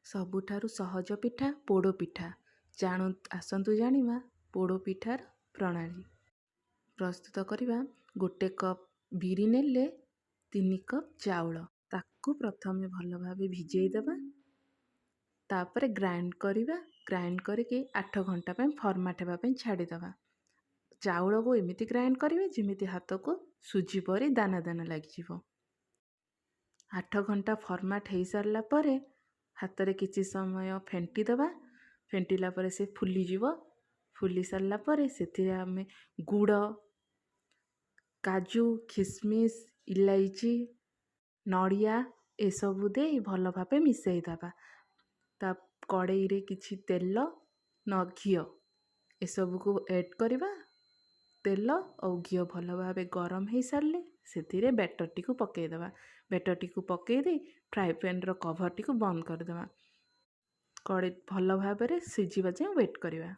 ସବୁଠାରୁ ସହଜ ପିଠା ପୋଡ଼ ପିଠା। ଆସନ୍ତୁ ଜାଣିବା ପୋଡ଼ ପିଠାର ପ୍ରଣାଳୀ। ପ୍ରସ୍ତୁତ କରିବା। 1 କପ୍ ବିରି ନେଲେ 3 କପ୍ ଚାଉଳ। ତାକୁ ପ୍ରଥମେ ଭଲ ଭାବେ ଭିଜେଇ ଦେବା। ତାପରେ ଗ୍ରାଇଣ୍ଡ କରିବା। ଗ୍ରାଇଣ୍ଡ କରିକି 8 ଘଣ୍ଟା ପାଇଁ ଫର୍ମାଟ ହେବା ପାଇଁ ଛାଡ଼ିଦେବା। ଚାଉଳକୁ ଏମିତି ଗ୍ରାଇଣ୍ଡ କରିବେ ଯେମିତି ହାତକୁ ସୁଜି ପରି ଦାନା ଦାନା ଲାଗିଯିବ। 8 ଘଣ୍ଟା ଫର୍ମାଟ ହେଇସାରିଲା ପରେ ହାତରେ କିଛି ସମୟ ଫେଣ୍ଟି ଦେବା। ଫେଣ୍ଟିଲା ପରେ ସେ ଫୁଲିଯିବ। ଫୁଲି ସାରିଲା ପରେ ସେଥିରେ ଆମେ ଗୁଡ଼, କାଜୁ, ଖିସମିସ୍, ଇଲାଇଚି, ନଡ଼ିଆ ଏସବୁ ଦେଇ ଭଲ ଭାବେ ମିଶାଇ ଦେବା। ତା କଡ଼େଇରେ କିଛି ତେଲ ଘିଅ ଏସବୁକୁ ଏଡ଼୍ କରିବା। ତେଲ ଆଉ ଘିଅ ଭଲ ଭାବେ ଗରମ ହେଇସାରିଲେ ସେଥିରେ ବ୍ୟାଟରଟିକୁ ପକାଇଦେବା। ବ୍ୟାଟରଟିକୁ ପକାଇ ଦେଇ ଫ୍ରାଏ ପ୍ୟାନ୍ର କଭରଟିକୁ ବନ୍ଦ କରିଦେବା। କଡ଼େଇ ଭଲ ଭାବରେ ସିଝିବା ଯାଏଁ ୱେଟ୍ କରିବା।